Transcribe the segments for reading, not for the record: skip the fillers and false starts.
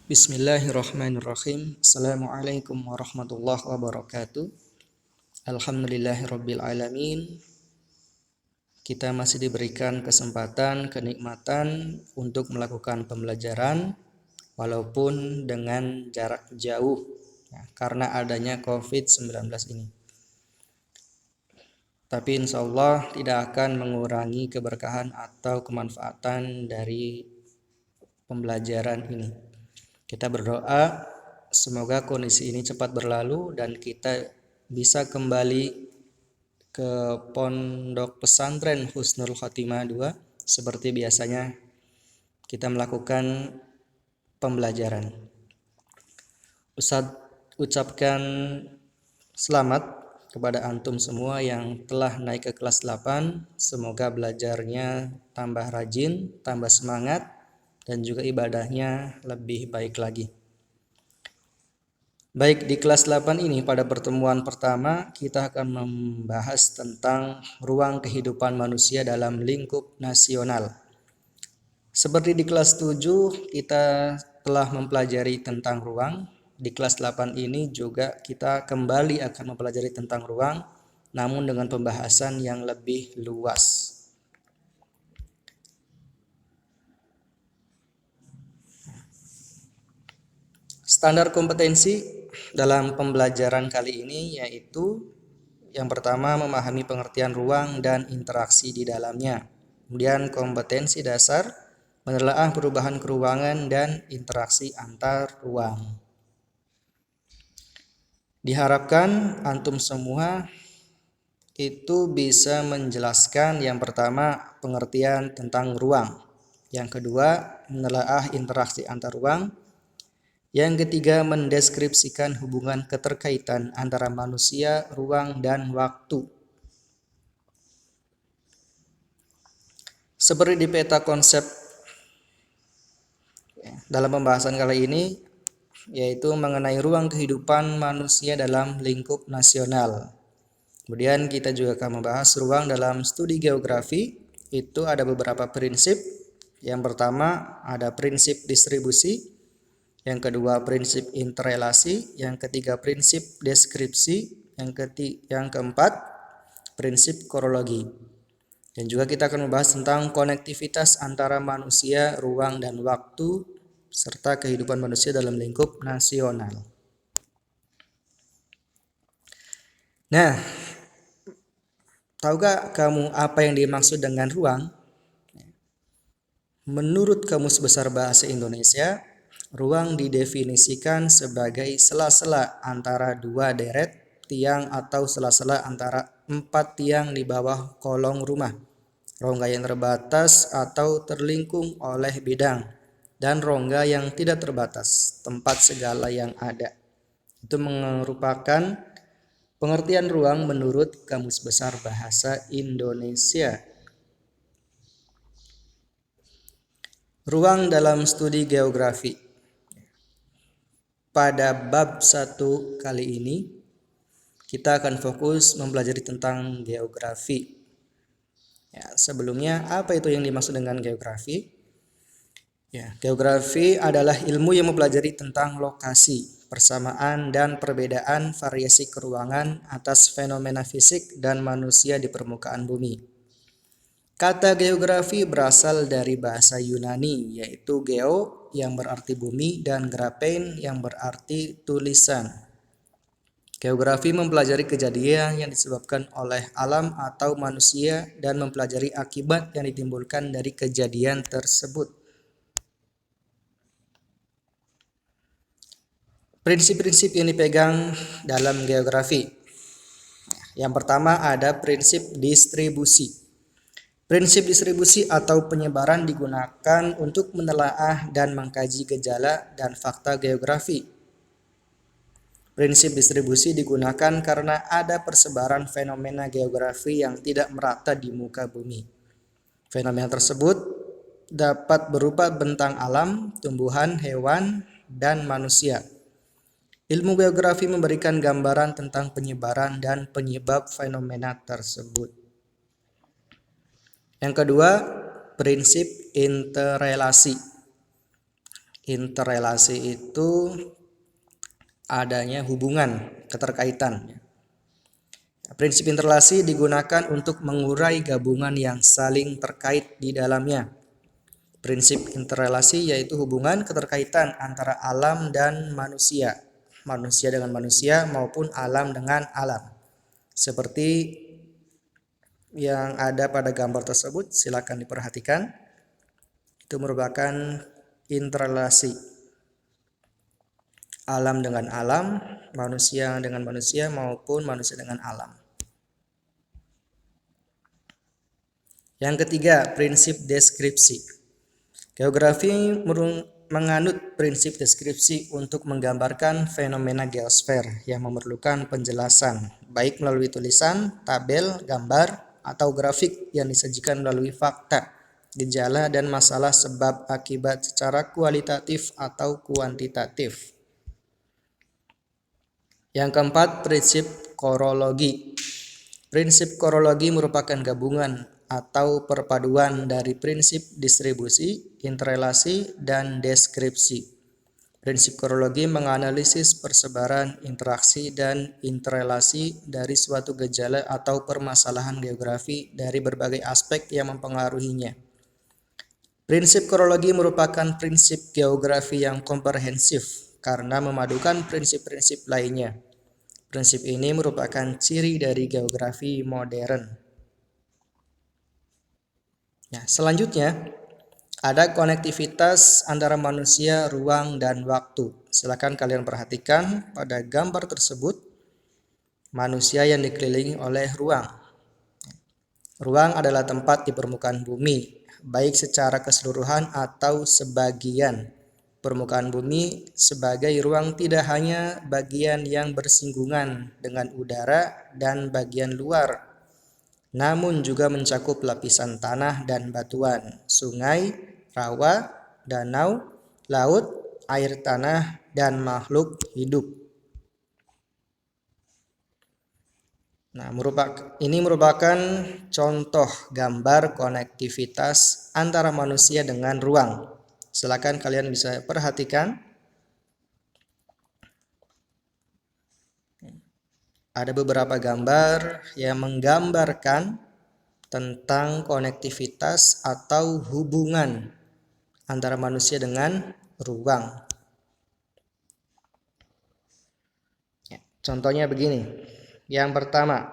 Bismillahirrahmanirrahim. Assalamualaikum warahmatullahi wabarakatuh. Alhamdulillahirabbil alamin. Kita masih diberikan kesempatan, kenikmatan untuk melakukan pembelajaran walaupun dengan jarak jauh ya, karena adanya COVID-19 ini. Tapi insya Allah tidak akan mengurangi keberkahan atau kemanfaatan dari pembelajaran ini. Kita berdoa semoga kondisi ini cepat berlalu dan kita bisa kembali ke pondok pesantren Husnul Khotimah 2 seperti biasanya kita melakukan pembelajaran. Ustadz ucapkan selamat kepada antum semua yang telah naik ke kelas 8. Semoga belajarnya tambah rajin, tambah semangat, dan juga ibadahnya lebih baik lagi. Baik, di kelas 8 ini pada pertemuan pertama kita akan membahas tentang ruang kehidupan manusia dalam lingkup nasional. Seperti di kelas 7 kita telah mempelajari tentang ruang. Di kelas 8 ini juga kita kembali akan mempelajari tentang ruang, namun dengan pembahasan yang lebih luas. Standar kompetensi dalam pembelajaran kali ini yaitu yang pertama memahami pengertian ruang dan interaksi di dalamnya. Kemudian kompetensi dasar menelaah perubahan keruangan dan interaksi antar ruang. Diharapkan antum semua itu bisa menjelaskan yang pertama pengertian tentang ruang, yang kedua menelaah interaksi antar ruang, yang ketiga mendeskripsikan hubungan keterkaitan antara manusia, ruang, dan waktu. Seperti di peta konsep dalam pembahasan kali ini, yaitu mengenai ruang kehidupan manusia dalam lingkup nasional. Kemudian kita juga akan membahas ruang dalam studi geografi. Itu ada beberapa prinsip. Yang pertama ada prinsip distribusi, yang kedua prinsip interrelasi, yang ketiga prinsip deskripsi, yang keempat prinsip korologi. Dan juga kita akan membahas tentang konektivitas antara manusia, ruang, dan waktu, serta kehidupan manusia dalam lingkup nasional. Nah, tahukah kamu apa yang dimaksud dengan ruang? Menurut Kamus Besar Bahasa Indonesia, ruang didefinisikan sebagai sela-sela antara dua deret tiang atau sela-sela antara 4 tiang di bawah kolong rumah, rongga yang terbatas atau terlingkung oleh bidang, dan rongga yang tidak terbatas, tempat segala yang ada. Itu merupakan pengertian ruang menurut Kamus Besar Bahasa Indonesia. Ruang dalam studi geografi. Pada bab 1 kali ini kita akan fokus mempelajari tentang geografi. Ya, sebelumnya apa itu yang dimaksud dengan geografi? Ya, geografi adalah ilmu yang mempelajari tentang lokasi, persamaan dan perbedaan variasi keruangan atas fenomena fisik dan manusia di permukaan bumi. Kata geografi berasal dari bahasa Yunani, yaitu geo yang berarti bumi dan graphein yang berarti tulisan. Geografi mempelajari kejadian yang disebabkan oleh alam atau manusia dan mempelajari akibat yang ditimbulkan dari kejadian tersebut. Prinsip-prinsip yang dipegang dalam geografi. Yang pertama ada prinsip distribusi. Prinsip distribusi atau penyebaran digunakan untuk menelaah dan mengkaji gejala dan fakta geografi. Prinsip distribusi digunakan karena ada persebaran fenomena geografi yang tidak merata di muka bumi. Fenomena tersebut dapat berupa bentang alam, tumbuhan, hewan, dan manusia. Ilmu geografi memberikan gambaran tentang penyebaran dan penyebab fenomena tersebut. Yang kedua, prinsip interrelasi. Interrelasi itu adanya hubungan, keterkaitan. Prinsip interrelasi digunakan untuk mengurai gabungan yang saling terkait di dalamnya. Prinsip interrelasi yaitu hubungan keterkaitan antara alam dan manusia, manusia dengan manusia maupun alam dengan alam. Seperti yang ada pada gambar tersebut, silakan diperhatikan. Itu merupakan interrelasi alam dengan alam, manusia dengan manusia maupun manusia dengan alam. Yang ketiga, prinsip deskripsi. Geografi menganut prinsip deskripsi untuk menggambarkan fenomena geosfer yang memerlukan penjelasan, baik melalui tulisan, tabel, gambar, atau grafik yang disajikan melalui fakta, gejala, dan masalah sebab akibat secara kualitatif atau kuantitatif. Yang keempat, prinsip korologi. Prinsip korologi merupakan gabungan atau perpaduan dari prinsip distribusi, interrelasi, dan deskripsi. Prinsip korologi menganalisis persebaran, interaksi, dan interrelasi dari suatu gejala atau permasalahan geografi dari berbagai aspek yang mempengaruhinya. Prinsip korologi merupakan prinsip geografi yang komprehensif karena memadukan prinsip-prinsip lainnya. Prinsip ini merupakan ciri dari geografi modern. Nah, selanjutnya ada konektivitas antara manusia, ruang, dan waktu. Silakan kalian perhatikan pada gambar tersebut, manusia yang dikelilingi oleh ruang. Ruang adalah tempat di permukaan bumi, baik secara keseluruhan atau sebagian. Permukaan bumi sebagai ruang tidak hanya bagian yang bersinggungan dengan udara dan bagian luar, namun juga mencakup lapisan tanah dan batuan, sungai, rawa, danau, laut, air tanah, dan makhluk hidup. Nah, ini merupakan contoh gambar konektivitas antara manusia dengan ruang. Silakan kalian bisa perhatikan. Ada beberapa gambar yang menggambarkan tentang konektivitas atau hubungan antara manusia dengan ruang. Contohnya begini. Yang pertama,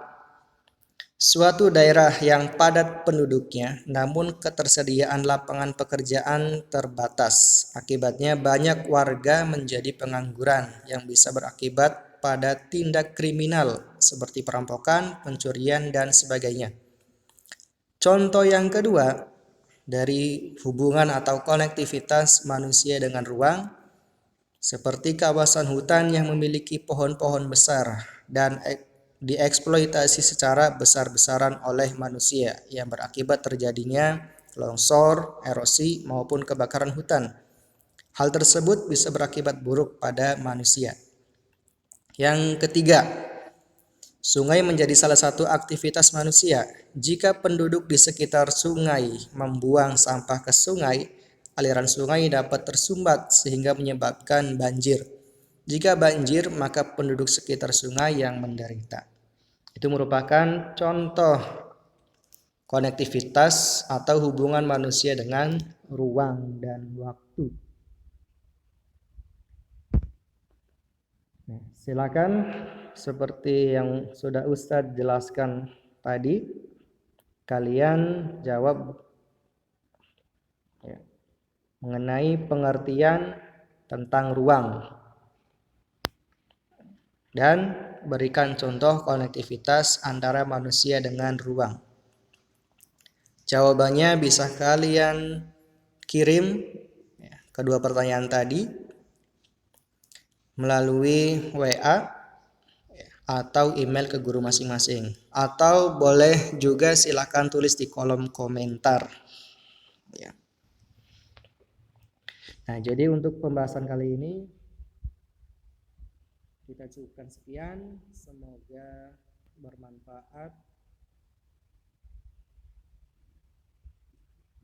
suatu daerah yang padat penduduknya, namun ketersediaan lapangan pekerjaan terbatas. Akibatnya banyak warga menjadi pengangguran yang bisa berakibat pada tindak kriminal seperti perampokan, pencurian, dan sebagainya. Contoh yang kedua, dari hubungan atau konektivitas manusia dengan ruang, seperti kawasan hutan yang memiliki pohon-pohon besar dan dieksploitasi secara besar-besaran oleh manusia yang berakibat terjadinya longsor, erosi, maupun kebakaran hutan. Hal tersebut bisa berakibat buruk pada manusia. Yang ketiga, sungai menjadi salah satu aktivitas manusia. Jika penduduk di sekitar sungai membuang sampah ke sungai, aliran sungai dapat tersumbat sehingga menyebabkan banjir. Jika banjir, maka penduduk sekitar sungai yang menderita. Itu merupakan contoh konektivitas atau hubungan manusia dengan ruang dan waktu. Nah, silakan seperti yang sudah Ustadz jelaskan tadi, kalian jawab ya, mengenai pengertian tentang ruang dan berikan contoh konektivitas antara manusia dengan ruang. Jawabannya bisa kalian kirim kedua pertanyaan tadi melalui WA atau email ke guru masing-masing, atau boleh juga silakan tulis di kolom komentar ya. Nah, jadi untuk pembahasan kali ini kita cukupkan sekian, semoga bermanfaat.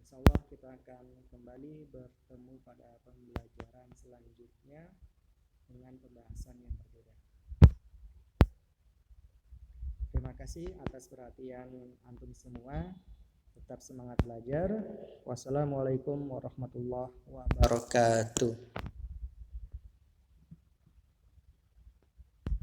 Insya Allah kita akan kembali bertemu pada pembelajaran selanjutnya dengan pembahasan yang berbeda. Terima kasih atas perhatian antum semua. Tetap semangat belajar. Wassalamualaikum warahmatullahi wabarakatuh.